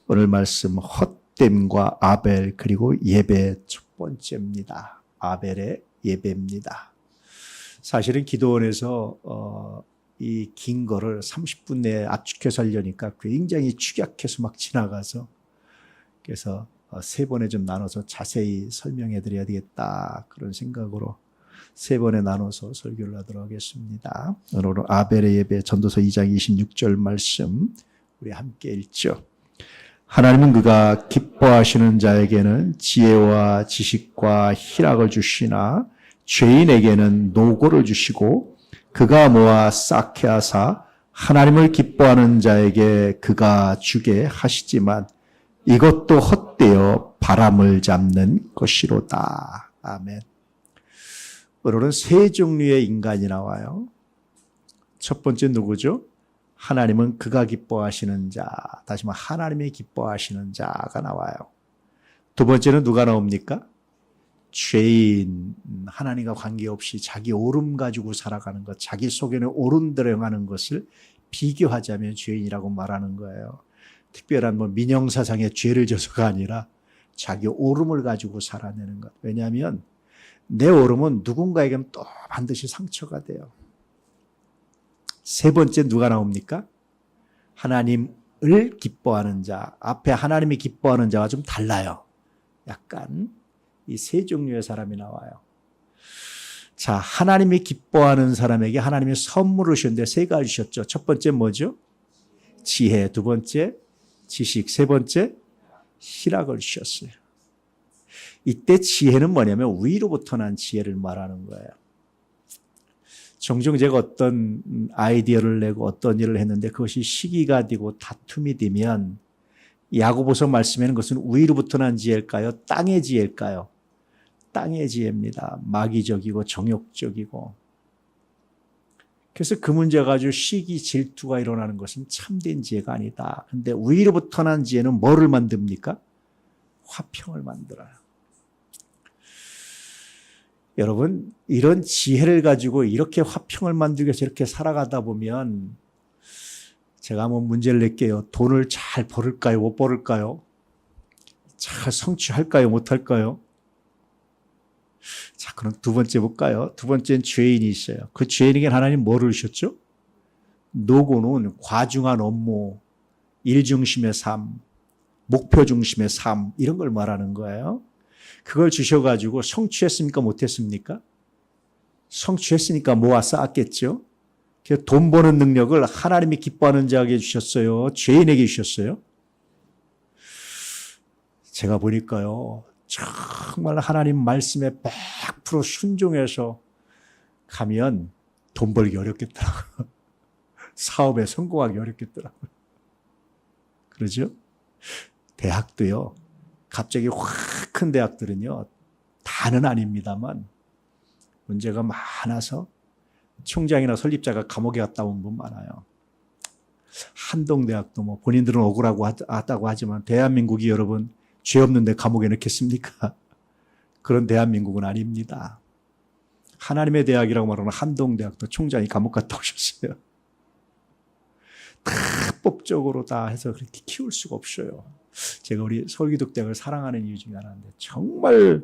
오늘 말씀 헛됨과 아벨 그리고 예배 첫 번째입니다. 아벨의 예배입니다. 사실은 기도원에서 이 긴 거를 30분 내에 압축해서 하려니까 굉장히 축약해서 막 지나가서 그래서 세 번에 좀 나눠서 자세히 설명해 드려야 되겠다 그런 생각으로 세 번에 나눠서 설교를 하도록 하겠습니다. 오늘은 아벨의 예배 전도서 2장 26절 말씀 우리 함께 읽죠. 하나님은 그가 기뻐하시는 자에게는 지혜와 지식과 희락을 주시나 죄인에게는 노고를 주시고 그가 모아 쌓게 하사 하나님을 기뻐하는 자에게 그가 주게 하시지만 이것도 헛되어 바람을 잡는 것이로다. 아멘. 오늘은 세 종류의 인간이 나와요. 첫 번째 누구죠? 하나님은 그가 기뻐하시는 자. 다시 말해 하나님이 기뻐하시는 자가 나와요. 두 번째는 누가 나옵니까? 죄인. 하나님과 관계없이 자기 오름 가지고 살아가는 것, 자기 속에는 옳은 대로 행하는 것을 비교하자면 죄인이라고 말하는 거예요. 특별한 민영사상의 죄를 져서가 아니라 자기 오름을 가지고 살아내는 것. 왜냐하면 내 오름은 누군가에게는 또 반드시 상처가 돼요. 세 번째 누가 나옵니까? 하나님을 기뻐하는 자. 앞에 하나님이 기뻐하는 자와 좀 달라요. 약간 이 세 종류의 사람이 나와요. 자, 하나님이 기뻐하는 사람에게 하나님이 선물을 주셨는데 세 가지 주셨죠. 첫 번째 뭐죠? 지혜. 두 번째 지식. 세 번째 희락을 주셨어요. 이때 지혜는 뭐냐면 위로부터 난 지혜를 말하는 거예요. 종종 제가 어떤 아이디어를 내고 어떤 일을 했는데 그것이 시기가 되고 다툼이 되면 야고보서 말씀에는 그것은 위로부터 난 지혜일까요? 땅의 지혜일까요? 땅의 지혜입니다. 마귀적이고 정욕적이고. 그래서 그 문제 가지고 시기 질투가 일어나는 것은 참된 지혜가 아니다. 그런데 위로부터 난 지혜는 뭐를 만듭니까? 화평을 만들어요. 여러분, 이런 지혜를 가지고 이렇게 화평을 만들기 위해서 이렇게 살아가다 보면 제가 한번 문제를 낼게요. 돈을 잘 벌을까요? 못 벌을까요? 잘 성취할까요? 못할까요? 자, 그럼 두 번째 볼까요? 두 번째는 죄인이 있어요. 그 죄인에게 하나님 뭐를 주셨죠? 노고는 과중한 업무, 일 중심의 삶, 목표 중심의 삶 이런 걸 말하는 거예요. 그걸 주셔가지고 성취했습니까? 못했습니까? 성취했으니까 모아 쌓았겠죠. 그래서 돈 버는 능력을 하나님이 기뻐하는 자에게 주셨어요? 죄인에게 주셨어요? 제가 보니까요. 정말 하나님 말씀에 100% 순종해서 가면 돈 벌기 어렵겠더라고요. 사업에 성공하기 어렵겠더라고요. 그러죠? 대학도요. 갑자기 확 큰 대학들은요. 다는 아닙니다만 문제가 많아서 총장이나 설립자가 감옥에 갔다 온 분 많아요. 한동대학도 본인들은 억울하고 하다고 하지만 대한민국이 여러분 죄 없는데 감옥에 넣겠습니까? 그런 대한민국은 아닙니다. 하나님의 대학이라고 말하는 한동대학도 총장이 감옥 갔다 오셨어요. 다 법적으로 다 해서 그렇게 키울 수가 없어요. 제가 우리 서울기독대학을 사랑하는 이유 중에 하나인데 정말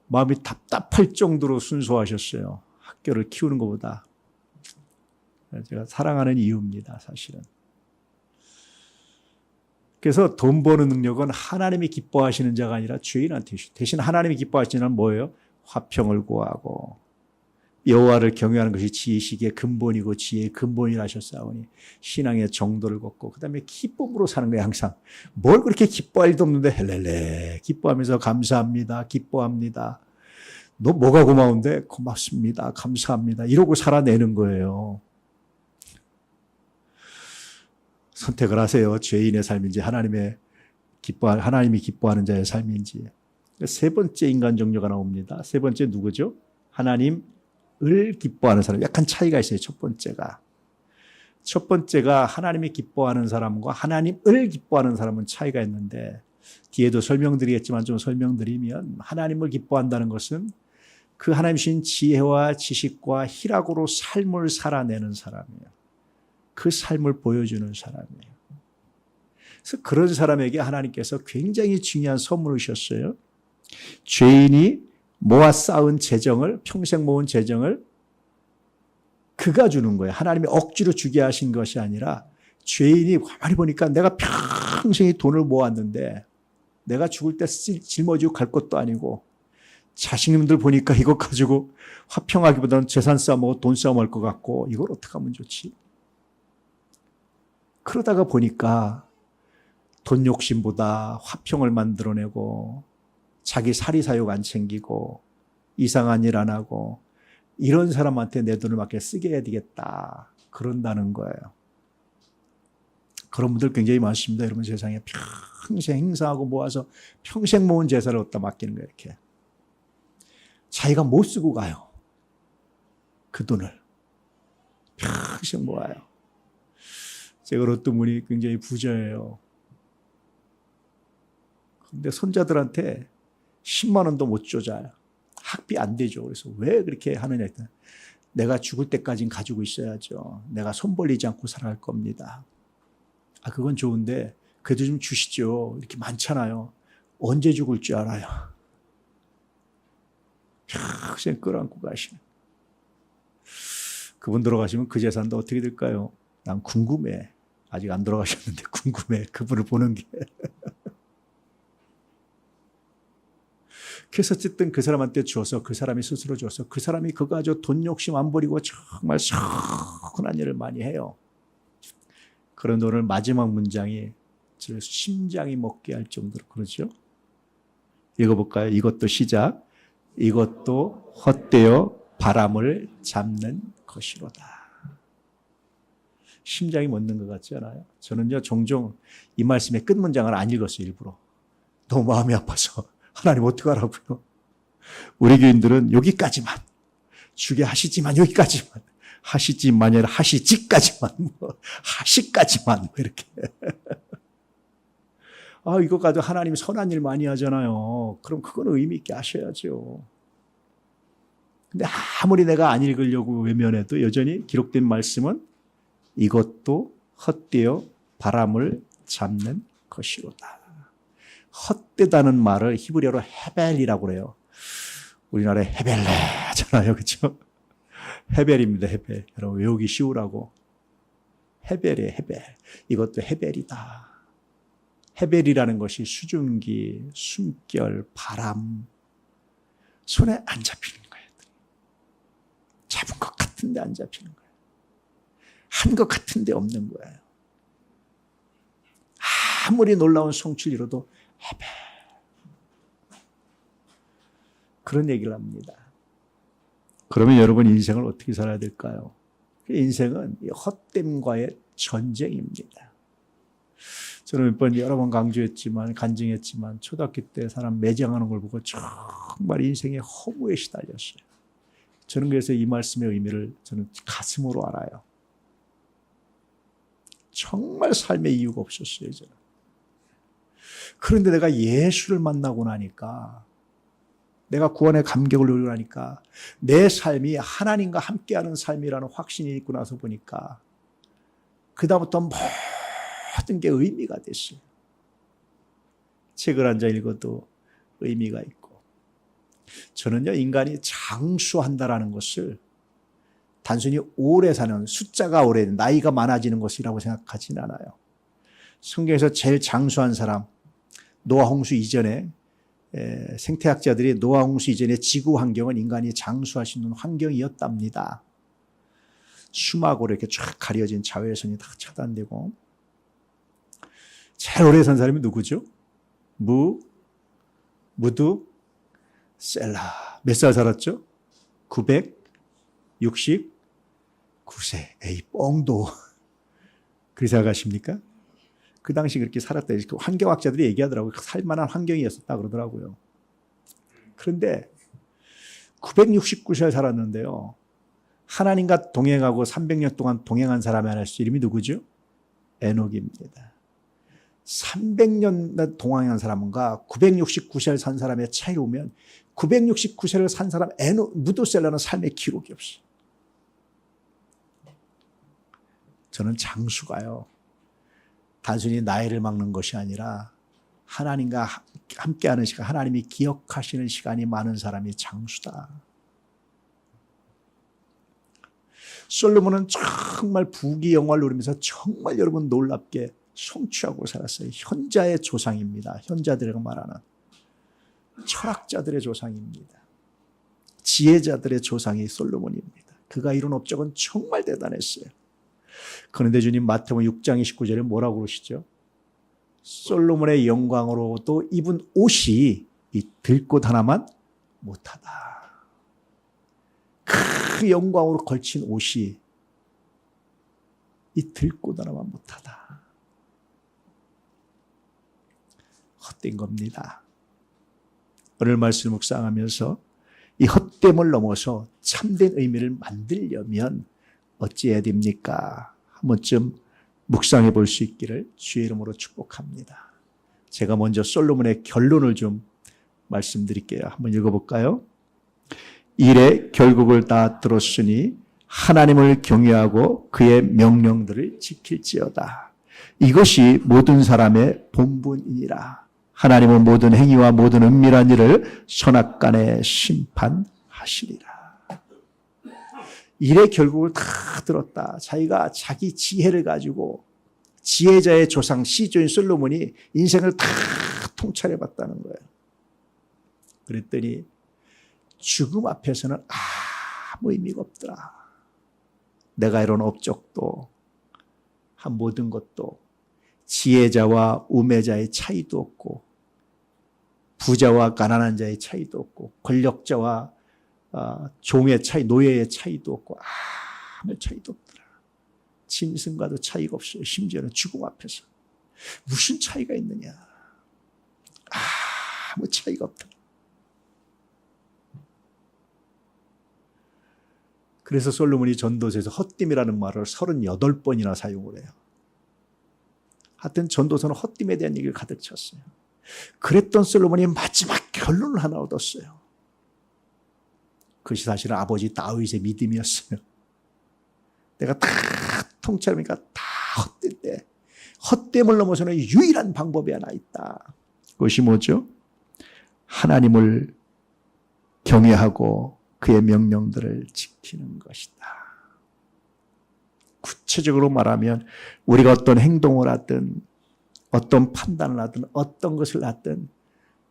마음이 답답할 정도로 순수하셨어요. 학교를 키우는 것보다. 제가 사랑하는 이유입니다. 사실은. 그래서 돈 버는 능력은 하나님이 기뻐하시는 자가 아니라 죄인한테 주시죠. 대신 하나님이 기뻐하시는 자는 뭐예요? 화평을 구하고 여호와를 경외하는 것이 지식의 근본이고 지혜의 근본이라 하셨사오니 신앙의 정도를 걷고 그다음에 기쁨으로 사는 거예요. 항상 뭘 그렇게 기뻐할 일도 없는데 헬렐레 기뻐하면서 감사합니다. 기뻐합니다. 너 뭐가 고마운데? 고맙습니다. 감사합니다. 이러고 살아내는 거예요. 선택을 하세요. 죄인의 삶인지 하나님이 기뻐하는 자의 삶인지. 세 번째 인간 종류가 나옵니다. 세 번째 누구죠? 하나님을 기뻐하는 사람. 약간 차이가 있어요. 첫 번째가 하나님이 기뻐하는 사람과 하나님을 기뻐하는 사람은 차이가 있는데 뒤에도 설명드리겠지만 좀 설명드리면 하나님을 기뻐한다는 것은 그 하나님 주신 지혜와 지식과 희락으로 삶을 살아내는 사람이에요. 그 삶을 보여주는 사람이에요. 그래서 그런 사람에게 하나님께서 굉장히 중요한 선물을 주셨어요. 죄인이 모아 쌓은 재정을, 평생 모은 재정을 그가 주는 거예요. 하나님이 억지로 주게 하신 것이 아니라 죄인이 가만히 보니까 내가 평생이 돈을 모았는데 내가 죽을 때 짊어지고 갈 것도 아니고 자식님들 보니까 이것 가지고 화평하기보다는 재산 싸움하고 돈 싸움할 것 같고 이걸 어떻게 하면 좋지? 그러다가 보니까 돈 욕심보다 화평을 만들어내고 자기 사리사욕 안 챙기고 이상한 일 안 하고 이런 사람한테 내 돈을 맞게 쓰게 해야 되겠다. 그런다는 거예요. 그런 분들 굉장히 많습니다. 여러분 세상에 평생 행사하고 모아서 평생 모은 재산을 갖다 맡기는 거예요. 이렇게. 자기가 못 쓰고 가요. 그 돈을. 평생 모아요. 제가 어떤 분이 굉장히 부자예요. 근데 손자들한테 10만 원도 못 줘줘요. 학비 안 되죠. 그래서 왜 그렇게 하느냐 했더니 내가 죽을 때까지는 가지고 있어야죠. 내가 손 벌리지 않고 살아갈 겁니다. 아, 그건 좋은데 그래도 좀 주시죠. 이렇게 많잖아요. 언제 죽을 줄 알아요. 평생 끌어안고 가시는. 그분 돌아가시면 그 재산도 어떻게 될까요? 난 궁금해. 아직 안 돌아가셨는데 궁금해. 그분을 보는 게. 그래서 어쨌든 그 사람한테 주어서 그 사람이 스스로 주어서 그 사람이 그거 가지고 돈 욕심 안 버리고 정말 선한 일을 많이 해요. 그런 오늘 마지막 문장이 저 심장이 먹게 할 정도로 그러죠. 읽어볼까요? 이것도 시작. 이것도 헛되어 바람을 잡는 것이로다. 심장이 멎는 것 같지 않아요? 저는요 종종 이 말씀의 끝 문장을 안 읽었어요. 일부러. 너무 마음이 아파서. 하나님 어떡하라고요? 우리 교인들은 여기까지만. 주게 하시지만 여기까지만. 하시지만이 아니라 하시지까지만. 하시까지만. 뭐 이렇게. 아, 이거 가지고 하나님 선한 일 많이 하잖아요. 그럼 그건 의미 있게 하셔야죠. 근데 아무리 내가 안 읽으려고 외면해도 여전히 기록된 말씀은 이것도 헛되어 바람을 잡는 것이로다. 헛되다는 말을 히브리어로 헤벨이라고 그래요. 우리나라에 헤벨레 하잖아요. 그렇죠? 헤벨입니다. 헤벨. 여러분 외우기 쉬우라고. 헤벨이에요. 헤벨. 이것도 헤벨이다. 헤벨이라는 것이 수증기, 숨결, 바람. 손에 안 잡히는 거예요. 잡은 것 같은데 안 잡히는 거예요. 한 것 같은데 없는 거예요. 아무리 놀라운 성취를 이뤄도 헤벨. 그런 얘기를 합니다. 그러면 여러분 인생을 어떻게 살아야 될까요? 인생은 헛됨과의 전쟁입니다. 저는 몇 번 여러 번 강조했지만 간증했지만 초등학교 때 사람 매장하는 걸 보고 정말 인생의 허무에 시달렸어요. 저는 그래서 이 말씀의 의미를 저는 가슴으로 알아요. 정말 삶의 이유가 없었어요. 저는. 그런데 내가 예수를 만나고 나니까 내가 구원의 감격을 누리고 나니까 내 삶이 하나님과 함께하는 삶이라는 확신이 있고 나서 보니까 그다음부터 모든 게 의미가 됐어요. 책을 앉아 읽어도 의미가 있고 저는요 인간이 장수한다라는 것을 단순히 오래 사는 숫자가 오래 나이가 많아지는 것이라고 생각하지는 않아요. 성경에서 제일 장수한 사람 노아 홍수 이전에 생태학자들이 노아 홍수 이전에 지구 환경은 인간이 장수할 수 있는 환경이었답니다. 수막으로 이렇게 쫙 가려진 자외선이 다 차단되고 제일 오래 산 사람이 누구죠? 무두셀라. 몇 살 살았죠? 969세. 에이 뻥도. 그렇게 생각하십니까? 그 당시 그렇게 살았다. 환경학자들이 얘기하더라고요. 살만한 환경이었었다 그러더라고요. 그런데 969세 살았는데요. 하나님과 동행하고 300년 동안 동행한 사람이 하나 있어요. 이름이 누구죠? 에녹입니다. 300년 동행한 사람과 969세를 산 사람의 차이를 보면 969세를 산 사람 무두셀라는 삶의 기록이 없어요. 저는 장수가요. 단순히 나이를 막는 것이 아니라 하나님과 함께하는 시간, 하나님이 기억하시는 시간이 많은 사람이 장수다. 솔로몬은 정말 부귀 영화를 누리면서 정말 여러분 놀랍게 성취하고 살았어요. 현자의 조상입니다. 현자들이라고 말하는 철학자들의 조상입니다. 지혜자들의 조상이 솔로몬입니다. 그가 이룬 업적은 정말 대단했어요. 그런데 주님 마태복음 6장 29절에 뭐라고 그러시죠? 솔로몬의 영광으로도 입은 옷이 이 들꽃 하나만 못하다. 그 영광으로 걸친 옷이 이 들꽃 하나만 못하다. 헛된 겁니다. 오늘 말씀을 묵상하면서 이 헛됨을 넘어서 참된 의미를 만들려면 어찌해야 됩니까? 한 번쯤 묵상해 볼 수 있기를 주의 이름으로 축복합니다. 제가 먼저 솔로몬의 결론을 좀 말씀드릴게요. 한번 읽어볼까요? 일의 결국을 다 들었으니 하나님을 경외하고 그의 명령들을 지킬지어다. 이것이 모든 사람의 본분이니라. 하나님은 모든 행위와 모든 은밀한 일을 선악간에 심판하시리라. 일의 결국을 다 들었다. 자기가 자기 지혜를 가지고 지혜자의 조상 시조인 솔로몬이 인생을 다 통찰해봤다는 거예요. 그랬더니 죽음 앞에서는 아무 의미가 없더라. 내가 이룬 업적도 한 모든 것도 지혜자와 우매자의 차이도 없고 부자와 가난한 자의 차이도 없고 권력자와 종의 차이, 노예의 차이도 없고 아무 차이도 없더라. 짐승과도 차이가 없어요. 심지어는 죽음 앞에서 무슨 차이가 있느냐. 아무 차이가 없더라. 그래서 솔로몬이 전도서에서 헛됨이라는 말을 38번이나 사용을 해요. 하여튼 전도서는 헛됨에 대한 얘기를 가득 쳤어요. 그랬던 솔로몬이 마지막 결론을 하나 얻었어요. 그것이 사실은 아버지 다윗의 믿음이었어요. 내가 다 통찰하니까 다 헛된데 헛됨을 넘어서는 유일한 방법이 하나 있다. 그것이 뭐죠? 하나님을 경외하고 그의 명령들을 지키는 것이다. 구체적으로 말하면 우리가 어떤 행동을 하든 어떤 판단을 하든 어떤 것을 하든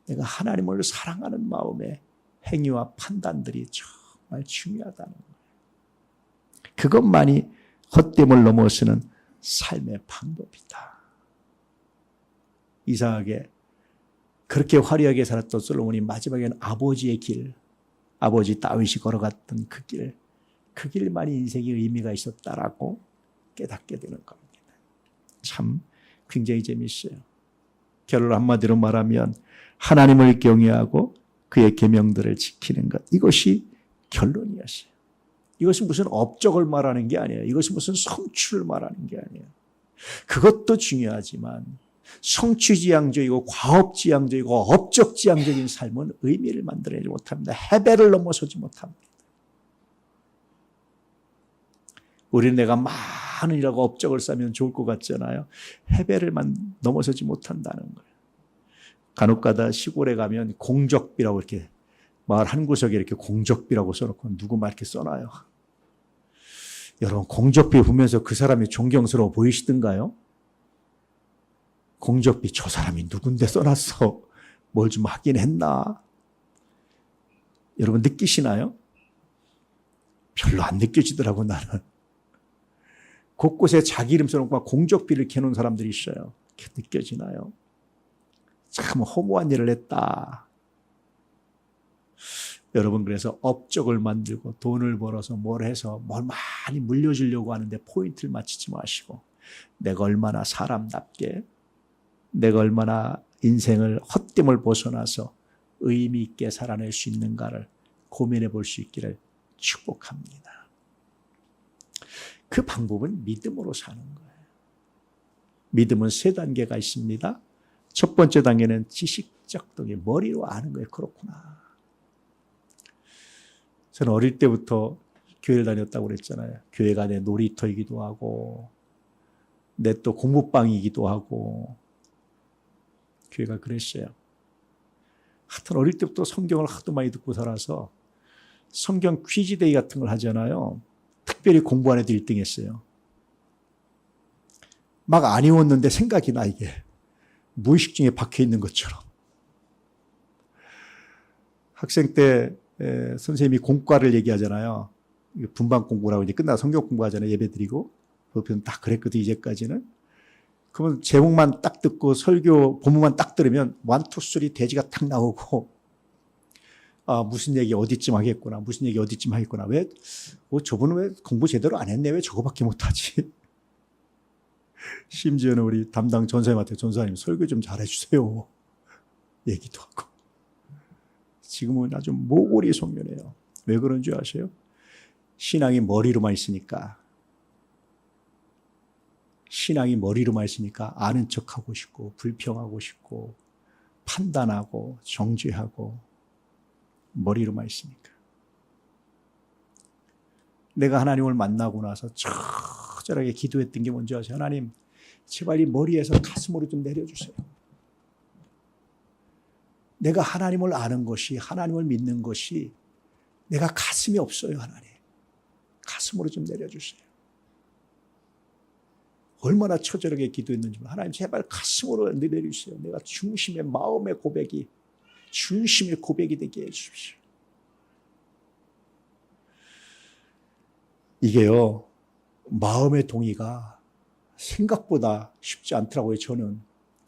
내가 하나님을 사랑하는 마음에 행위와 판단들이 정말 중요하다는 거예요. 그것만이 헛됨을 넘어서는 삶의 방법이다. 이상하게 그렇게 화려하게 살았던 솔로몬이 마지막에는 아버지의 길, 아버지 다윗이 걸어갔던 그 길만이 인생의 의미가 있었다라고 깨닫게 되는 겁니다. 참 굉장히 재미있어요. 결론 한마디로 말하면 하나님을 경외하고 그의 계명들을 지키는 것, 이것이 결론이었어요. 이것이 무슨 업적을 말하는 게 아니에요. 이것이 무슨 성취를 말하는 게 아니에요. 그것도 중요하지만 성취지향적이고 과업지향적이고 업적지향적인 삶은 의미를 만들어내지 못합니다. 해배를 넘어서지 못합니다. 우리는 내가 많은 일하고 업적을 쌓으면 좋을 것 같잖아요. 해배를 넘어서지 못한다는 거예요. 간혹가다 시골에 가면 공적비라고 이렇게 마을 한 구석에 이렇게 공적비라고 써놓고 누구 막 이렇게 써놔요. 여러분 공적비 보면서 그 사람이 존경스러워 보이시던가요? 공적비 저 사람이 누군데 써놨어? 뭘 좀 하긴 했나? 여러분 느끼시나요? 별로 안 느껴지더라고 나는. 곳곳에 자기 이름 써놓고 공적비를 켜놓은 사람들이 있어요. 느껴지나요? 참 허무한 일을 했다. 여러분 그래서 업적을 만들고 돈을 벌어서 뭘 해서 뭘 많이 물려주려고 하는데 포인트를 맞추지 마시고 내가 얼마나 사람답게 내가 얼마나 인생을 헛됨을 벗어나서 의미 있게 살아낼 수 있는가를 고민해 볼 수 있기를 축복합니다. 그 방법은 믿음으로 사는 거예요. 믿음은 3단계가 있습니다. 첫 번째 단계는 지식적 동의, 머리로 아는 거예요. 그렇구나. 저는 어릴 때부터 교회를 다녔다고 그랬잖아요. 교회가 내 놀이터이기도 하고 내 또 공부방이기도 하고 교회가 그랬어요. 하여튼 어릴 때부터 성경을 하도 많이 듣고 살아서 성경 퀴즈데이 같은 걸 하잖아요. 특별히 공부 안 해도 1등 했어요. 막 안 외웠는데 생각이 나, 이게. 무의식 중에 박혀 있는 것처럼. 학생 때 선생님이 공과를 얘기하잖아요. 분반 공부라고 이제 끝나서 성경 공부하잖아요. 예배 드리고. 그건 다 그랬거든, 이제까지는. 그러면 제목만 딱 듣고 설교 본문만 딱 들으면 1, 2, 3 돼지가 탁 나오고, 아, 무슨 얘기 어디쯤 하겠구나. 무슨 얘기 어디쯤 하겠구나. 왜, 저분은 왜 공부 제대로 안 했네. 왜 저거밖에 못하지? 심지어는 우리 담당 전사님한테 전사님 설교 좀 잘해주세요. 얘기도 하고. 지금은 아주 모골이 속면해요. 왜 그런 줄 아세요? 신앙이 머리로만 있으니까. 신앙이 머리로만 있으니까 아는 척하고 싶고 불평하고 싶고 판단하고 정죄하고 머리로만 있으니까. 내가 하나님을 만나고 나서 처절하게 기도했던 게 뭔지 아세요? 하나님, 제발 이 머리에서 가슴으로 좀 내려주세요. 내가 하나님을 아는 것이, 하나님을 믿는 것이 내가 가슴이 없어요, 하나님. 가슴으로 좀 내려주세요. 얼마나 처절하게 기도했는지, 하나님 제발 가슴으로 내려주세요. 내가 중심의 마음의 고백이, 중심의 고백이 되게 해주십시오. 이게요, 마음의 동의가 생각보다 쉽지 않더라고요, 저는.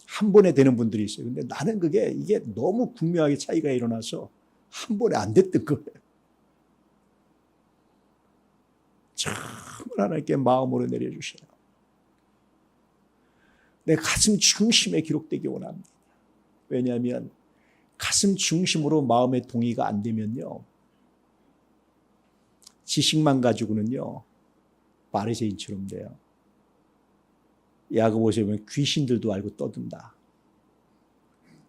한 번에 되는 분들이 있어요. 근데 나는 이게 너무 극명하게 차이가 일어나서 한 번에 안 됐던 거예요. 정말 하나님께 마음으로 내려주세요. 내 가슴 중심에 기록되기 원합니다. 왜냐하면 가슴 중심으로 마음의 동의가 안 되면요, 지식만 가지고는요 바리새인처럼 돼요. 야고보서에 보면 귀신들도 알고 떠든다.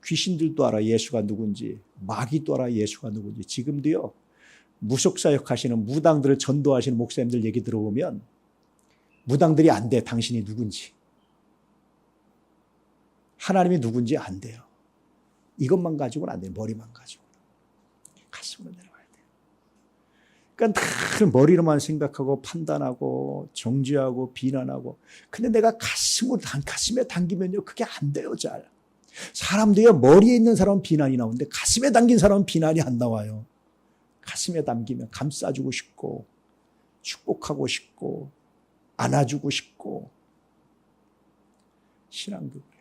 귀신들도 알아 예수가 누군지, 마귀도 알아 예수가 누군지. 지금도요 무속사역 하시는 무당들을 전도하시는 목사님들 얘기 들어보면 무당들이 안 돼. 당신이 누군지, 하나님이 누군지 안 돼요. 이것만 가지고는 안 돼요. 머리만 가지고는. 가슴으로 내려가야 돼요. 그러니까 늘 머리로만 생각하고 판단하고 정죄하고 비난하고. 근데 내가 가슴에 당기면요 그게 안 돼요. 잘. 사람도요 머리에 있는 사람은 비난이 나오는데 가슴에 담긴 사람은 비난이 안 나와요. 가슴에 담기면 감싸주고 싶고 축복하고 싶고 안아주고 싶고. 신앙도 그래요.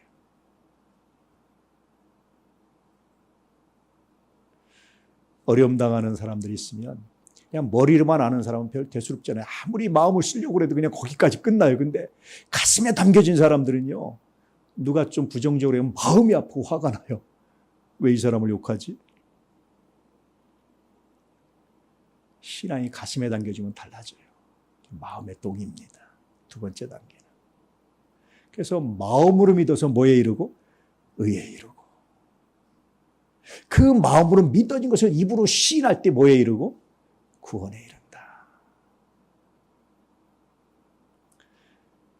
어려움 당하는 사람들이 있으면 그냥 머리로만 아는 사람은 별 대수롭잖아요. 아무리 마음을 쓰려고 해도 그냥 거기까지 끝나요. 근데 가슴에 담겨진 사람들은요, 누가 좀 부정적으로 하면 마음이 아프고 화가 나요. 왜 이 사람을 욕하지? 신앙이 가슴에 담겨지면 달라져요. 마음의 동의입니다. 두 번째 단계는. 그래서 마음으로 믿어서 뭐에 이르고? 의에 이르고. 그 마음으로 믿어진 것을 입으로 시인할 때 뭐에 이르고? 구원에 이른다.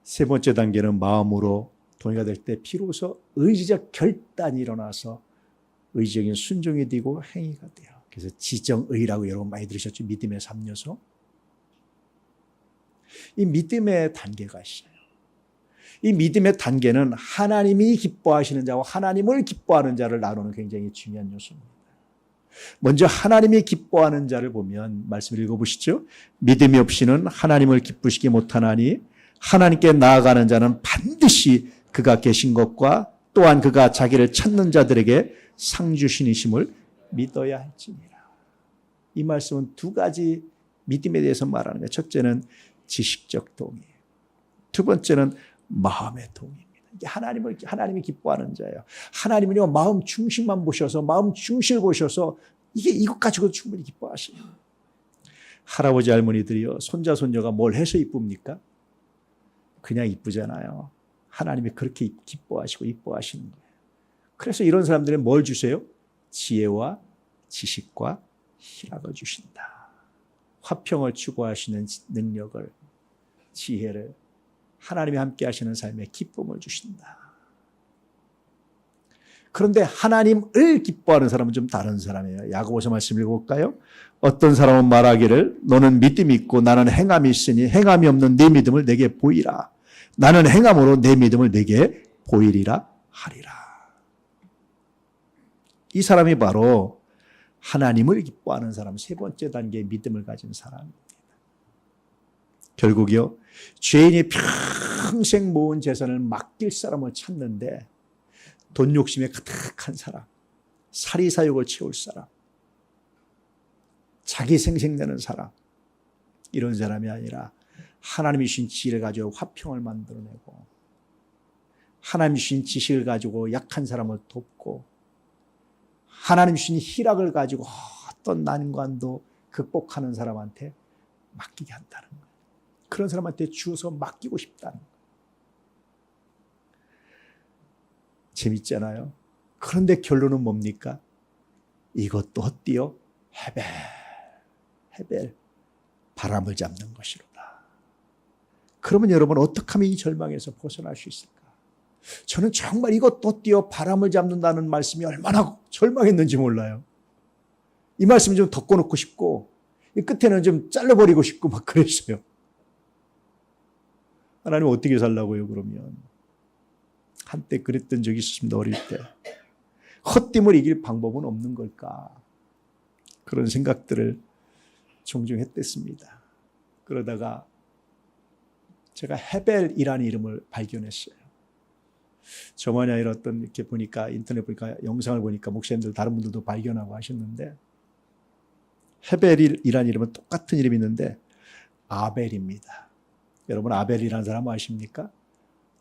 세 번째 단계는 마음으로 동의가 될 때 비로소 의지적 결단이 일어나서 의지적인 순종이 되고 행위가 돼요. 그래서 지정의라고 여러분 많이 들으셨죠? 믿음의 3요소. 이 믿음의 단계가 있어요. 이 믿음의 단계는 하나님이 기뻐하시는 자와 하나님을 기뻐하는 자를 나누는 굉장히 중요한 요소입니다. 먼저 하나님이 기뻐하는 자를 보면 말씀을 읽어보시죠. 믿음이 없이는 하나님을 기쁘시게 못하나니 하나님께 나아가는 자는 반드시 그가 계신 것과 또한 그가 자기를 찾는 자들에게 상 주시니심을 믿어야 할지니라. 이 말씀은 두 가지 믿음에 대해서 말하는 거예요. 첫째는 지식적 동의, 두 번째는 마음의 동의입니다. 이게 하나님이 기뻐하는 자예요. 하나님은요 마음 중심만 보셔서, 마음 중심을 보셔서 이것 가지고 충분히 기뻐하시요. 할아버지 할머니들이요 손자 손녀가 뭘 해서 이쁩니까? 그냥 이쁘잖아요. 하나님이 그렇게 기뻐하시고 이뻐하시는 거예요. 그래서 이런 사람들은 뭘 주세요? 지혜와 지식과 희락을 주신다. 화평을 추구하시는 능력을, 지혜를, 하나님이 함께 하시는 삶에 기쁨을 주신다. 그런데 하나님을 기뻐하는 사람은 좀 다른 사람이에요. 야고보서 말씀 읽어볼까요? 어떤 사람은 말하기를 너는 믿음이 있고 나는 행함이 있으니 행함이 없는 네 믿음을 내게 보이라. 나는 행함으로 내 믿음을 내게 보이리라 하리라. 이 사람이 바로 하나님을 기뻐하는 사람, 세 번째 단계의 믿음을 가진 사람입니다. 결국요, 죄인이 평생 모은 재산을 맡길 사람을 찾는데 돈 욕심에 가득한 사람, 사리사욕을 채울 사람, 자기 생색내는 사람, 이런 사람이 아니라 하나님이 주신 지혜를 가지고 화평을 만들어내고 하나님이 주신 지식을 가지고 약한 사람을 돕고 하나님이 주신 희락을 가지고 어떤 난관도 극복하는 사람한테 맡기게 한다는 거예요. 그런 사람한테 주어서 맡기고 싶다는 거예요. 재밌잖아요. 그런데 결론은 뭡니까? 이것도 헛되어 헤벨 바람을 잡는 것이로다. 그러면 여러분 어떻게 하면 이 절망에서 벗어날 수 있을까? 저는 정말 이것도 헛되어 바람을 잡는다는 말씀이 얼마나 절망했는지 몰라요. 이 말씀 좀 덮어놓고 싶고 이 끝에는 좀 잘라버리고 싶고 막 그랬어요. 하나님 어떻게 살라고요 그러면? 한때 그랬던 적이 있습니다. 어릴 때. 헛됨을 이길 방법은 없는 걸까? 그런 생각들을 종종 했댔습니다. 그러다가 제가 헤벨이라는 이름을 발견했어요. 저만이 아니라 어떤 이렇게 보니까 인터넷 보니까 영상을 보니까 목사님들 다른 분들도 발견하고 하셨는데 헤벨이라는 이름은 똑같은 이름이 있는데 아벨입니다. 여러분 아벨이라는 사람 아십니까?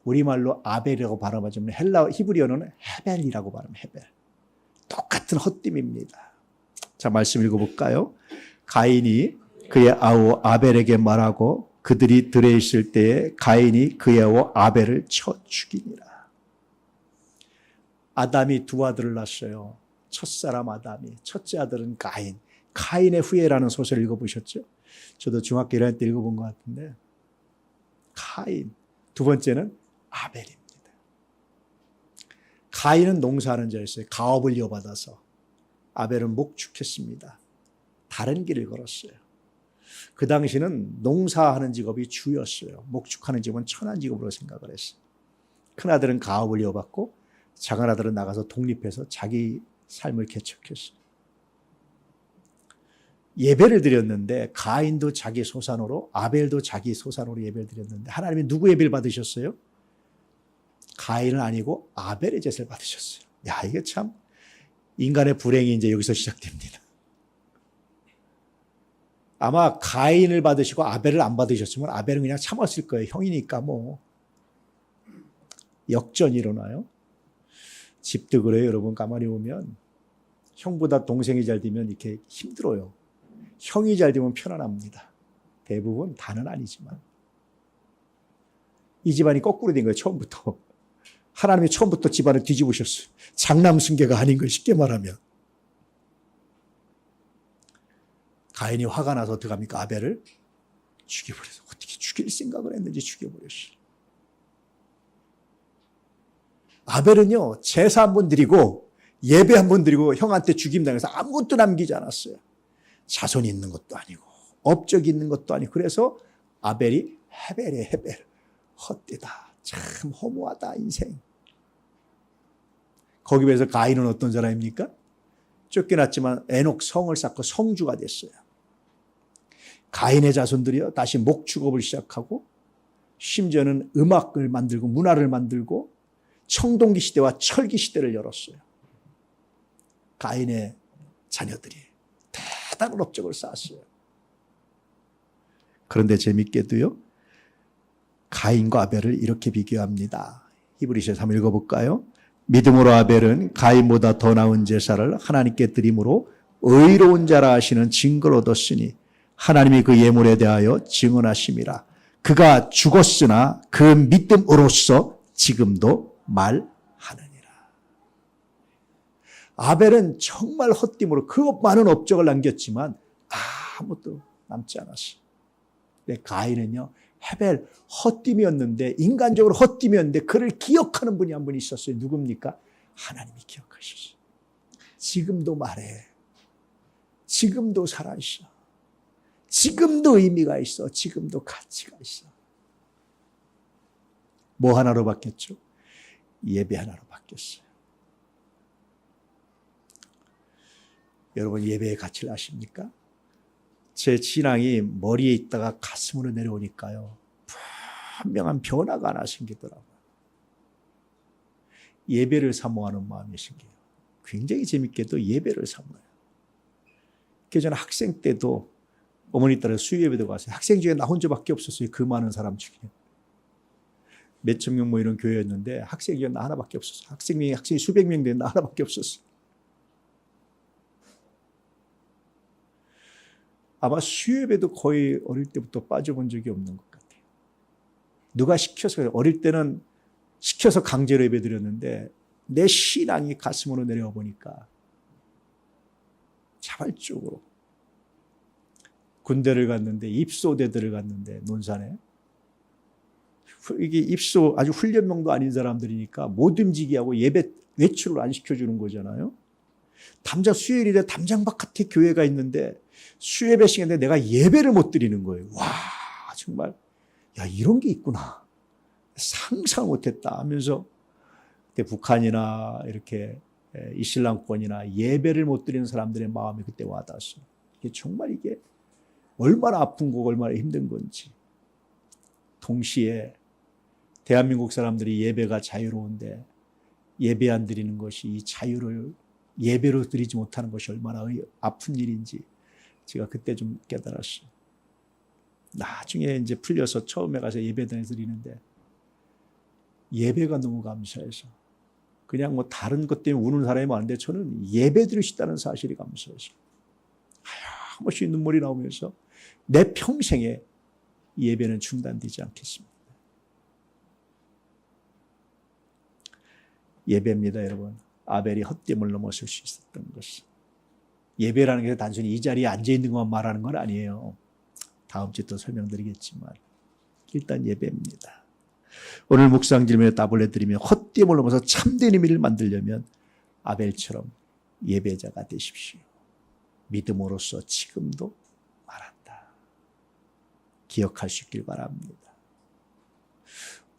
우리말로 아벨이라고 발음하지만 헬라 히브리어는 헤벨이라고 발음해요. 헤벨. 똑같은 헛됨입니다. 자, 말씀 읽어볼까요? 가인이 그의 아우 아벨에게 말하고 그들이 들에 있을 때에 가인이 그의 아우 아벨을 쳐 죽이니라. 아담이 두 아들을 낳았어요. 첫사람 아담이. 첫째 아들은 가인. 가인의 후예라는 소설을 읽어보셨죠? 저도 중학교 1학년 때 읽어본 것 같은데 가인. 두 번째는 아벨입니다. 가인은 농사하는 자였어요. 가업을 이어받아서. 아벨은 목축했습니다. 다른 길을 걸었어요. 그 당시는 농사하는 직업이 주였어요. 목축하는 직업은 천한 직업으로 생각을 했어요. 큰아들은 가업을 이어받고 작은아들은 나가서 독립해서 자기 삶을 개척했어요. 예배를 드렸는데 가인도 자기 소산으로 아벨도 자기 소산으로 예배를 드렸는데 하나님이 누구 예배를 받으셨어요? 가인은 아니고 아벨의 제사를 받으셨어요. 야, 이게 참 인간의 불행이 이제 여기서 시작됩니다. 아마 가인을 받으시고 아벨을 안 받으셨으면 아벨은 그냥 참았을 거예요. 형이니까 뭐. 역전이 일어나요. 집도 그래요. 여러분 가만히 보면 형보다 동생이 잘 되면 이렇게 힘들어요. 형이 잘 되면 편안합니다. 대부분 다는 아니지만. 이 집안이 거꾸로 된 거예요. 처음부터. 하나님이 처음부터 집안을 뒤집으셨어요. 장남승계가 아닌 걸 쉽게 말하면. 가인이 화가 나서 어떻게 합니까? 아벨을 죽여버려서 어떻게 죽일 생각을 했는지 죽여버렸어요. 아벨은요, 제사 한 번 드리고 예배 한 번 드리고 형한테 죽임당해서 아무것도 남기지 않았어요. 자손이 있는 것도 아니고 업적이 있는 것도 아니고 그래서 아벨이 헤벨이에요. 헤벨. 헛되다. 참 허무하다 인생. 거기 비해서 가인은 어떤 사람입니까? 쫓겨났지만 에녹 성을 쌓고 성주가 됐어요. 가인의 자손들이요 다시 목축업을 시작하고 심지어는 음악을 만들고 문화를 만들고 청동기 시대와 철기 시대를 열었어요. 가인의 자녀들이 대단한 업적을 쌓았어요. 그런데 재밌게도요 가인과 아벨을 이렇게 비교합니다. 히브리서 3 읽어볼까요? 믿음으로 아벨은 가인보다 더 나은 제사를 하나님께 드림으로 의로운 자라 하시는 증거를 얻었으니 하나님이 그 예물에 대하여 증언하심이라. 그가 죽었으나 그 믿음으로써 지금도 말하느니라. 아벨은 정말 헛됨으로 그 많은 업적을 남겼지만 아무것도 남지 않았어요. 근데 가인은요 헤벨 헛됨이었는데, 인간적으로 헛됨이었는데 그를 기억하는 분이 한 분 있었어요. 누굽니까? 하나님이 기억하셨어요. 지금도 말해. 지금도 살아있어. 지금도 의미가 있어. 지금도 가치가 있어. 뭐 하나로 바뀌었죠? 예배 하나로 바뀌었어요. 여러분, 예배의 가치를 아십니까? 제 신앙이 머리에 있다가 가슴으로 내려오니까요, 분명한 변화가 하나 생기더라고요. 예배를 사모하는 마음이 생겨요. 굉장히 재밌게도 예배를 사모해요. 그래서 저는 학생 때도 어머니 따라 수요예배도 갔어요. 학생 중에 나 혼자밖에 없었어요. 그 많은 사람 중에. 몇천 명 뭐 이런 교회였는데 학생이 나 하나밖에 없었어요. 학생이 수백 명 되는데 나 하나밖에 없었어요. 아마 수요예배도 거의 어릴 때부터 빠져본 적이 없는 것 같아요. 누가 시켜서, 어릴 때는 시켜서 강제로 예배 드렸는데 내 신앙이 가슴으로 내려와 보니까 자발적으로 군대를 갔는데, 입소대들을 갔는데, 논산에 이게 입소 아주 훈련명도 아닌 사람들이니까 못 움직이게 하고 예배 외출을 안 시켜주는 거잖아요. 담장 수요일에 담장 바깥에 교회가 있는데 수요예배 시간에 내가 예배를 못 드리는 거예요. 와, 정말 야, 이런 게 있구나. 상상 못했다 하면서 그때 북한이나 이렇게 이슬람권이나 예배를 못 드리는 사람들의 마음이 그때 와닿았어요. 이게 정말 이게 얼마나 아픈 거고 얼마나 힘든 건지. 동시에 대한민국 사람들이 예배가 자유로운데 예배 안 드리는 것이, 이 자유를 예배로 드리지 못하는 것이 얼마나 아픈 일인지 제가 그때 좀 깨달았어요. 나중에 이제 풀려서 처음에 가서 예배 드리는데 예배가 너무 감사해서, 그냥 뭐 다른 것 때문에 우는 사람이 많은데 저는 예배 드릴 수 있다는 사실이 감사해서 한 번씩 눈물이 나오면서 내 평생에 예배는 중단되지 않겠습니다. 예배입니다, 여러분. 아벨이 헛됨을 넘어설 수 있었던 것이. 예배라는 게 단순히 이 자리에 앉아있는 것만 말하는 건 아니에요. 다음 주에 또 설명드리겠지만 일단 예배입니다. 오늘 묵상 질문에 답을 해드리면, 헛됨을 넘어서 참된 의미를 만들려면 아벨처럼 예배자가 되십시오. 믿음으로써 지금도 말한다. 기억할 수 있길 바랍니다.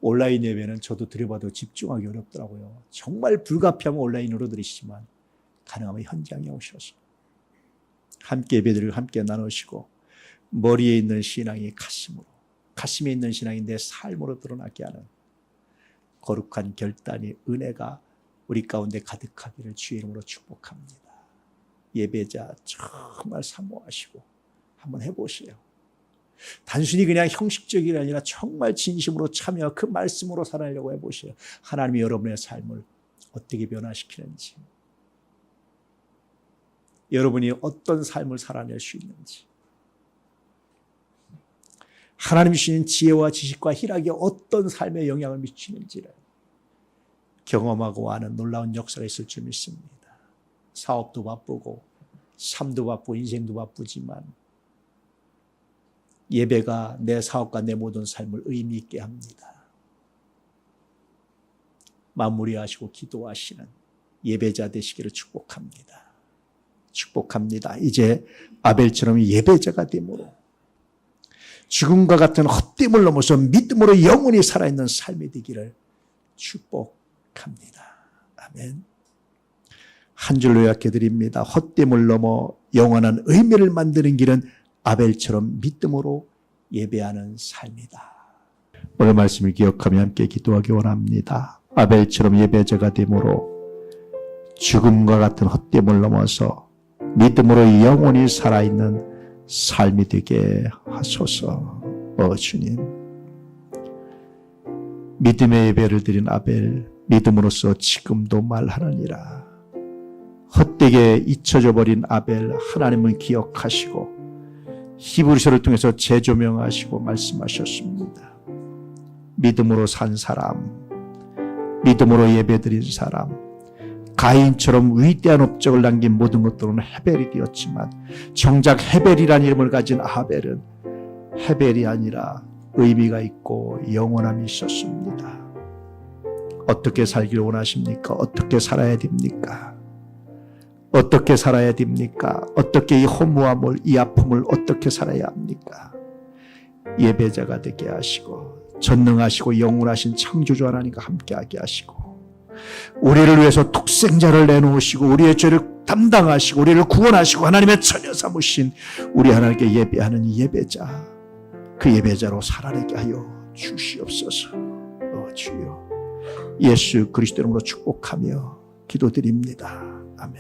온라인 예배는 저도 드려봐도 집중하기 어렵더라고요. 정말 불가피하면 온라인으로 드리시지만 가능하면 현장에 오셔서 함께 예배들을 함께 나누시고, 머리에 있는 신앙이 가슴에 있는 신앙이 내 삶으로 드러나게 하는 거룩한 결단의 은혜가 우리 가운데 가득하기를 주의 이름으로 축복합니다. 예배자 정말 사모하시고 한번 해보세요. 단순히 그냥 형식적이 아니라 정말 진심으로 참여, 그 말씀으로 살아내려고 해보세요. 하나님이 여러분의 삶을 어떻게 변화시키는지, 여러분이 어떤 삶을 살아낼 수 있는지, 하나님이 주신 지혜와 지식과 희락이 어떤 삶에 영향을 미치는지를 경험하고 아는 놀라운 역사가 있을 줄 믿습니다. 사업도 바쁘고 삶도 바쁘고 인생도 바쁘지만 예배가 내 사업과 내 모든 삶을 의미 있게 합니다. 마무리하시고 기도하시는 예배자 되시기를 축복합니다. 축복합니다. 이제 아벨처럼 예배자가 됨으로 죽음과 같은 헛됨을 넘어서 믿음으로 영원히 살아있는 삶이 되기를 축복합니다. 아멘. 한 줄로 요약해드립니다. 헛됨을 넘어 영원한 의미를 만드는 길은 아벨처럼 믿음으로 예배하는 삶이다. 오늘 말씀을 기억하며 함께 기도하기 원합니다. 아벨처럼 예배자가 됨으로 죽음과 같은 헛됨을 넘어서 믿음으로 영원히 살아있는 삶이 되게 하소서. 주님, 믿음의 예배를 드린 아벨, 믿음으로써 지금도 말하느니라. 헛되게 잊혀져 버린 아벨, 하나님은 기억하시고 히브리서를 통해서 재조명하시고 말씀하셨습니다. 믿음으로 산 사람, 믿음으로 예배드린 사람, 가인처럼 위대한 업적을 남긴 모든 것들은 헤벨이 되었지만 정작 헤벨이라는 이름을 가진 아벨은 헤벨이 아니라 의미가 있고 영원함이 있었습니다. 어떻게 살기를 원하십니까? 어떻게 살아야 됩니까? 어떻게 살아야 됩니까? 어떻게 이 허무함을, 이 아픔을 어떻게 살아야 합니까? 예배자가 되게 하시고 전능하시고 영원하신 창조주 하나님과 함께하게 하시고 우리를 위해서 독생자를 내놓으시고 우리의 죄를 담당하시고 우리를 구원하시고 하나님의 처녀 삼으신 우리 하나님께 예배하는 이 예배자, 그 예배자로 살아내게 하여 주시옵소서. 주여, 예수 그리스도 이름으로 축복하며 기도드립니다. 아멘.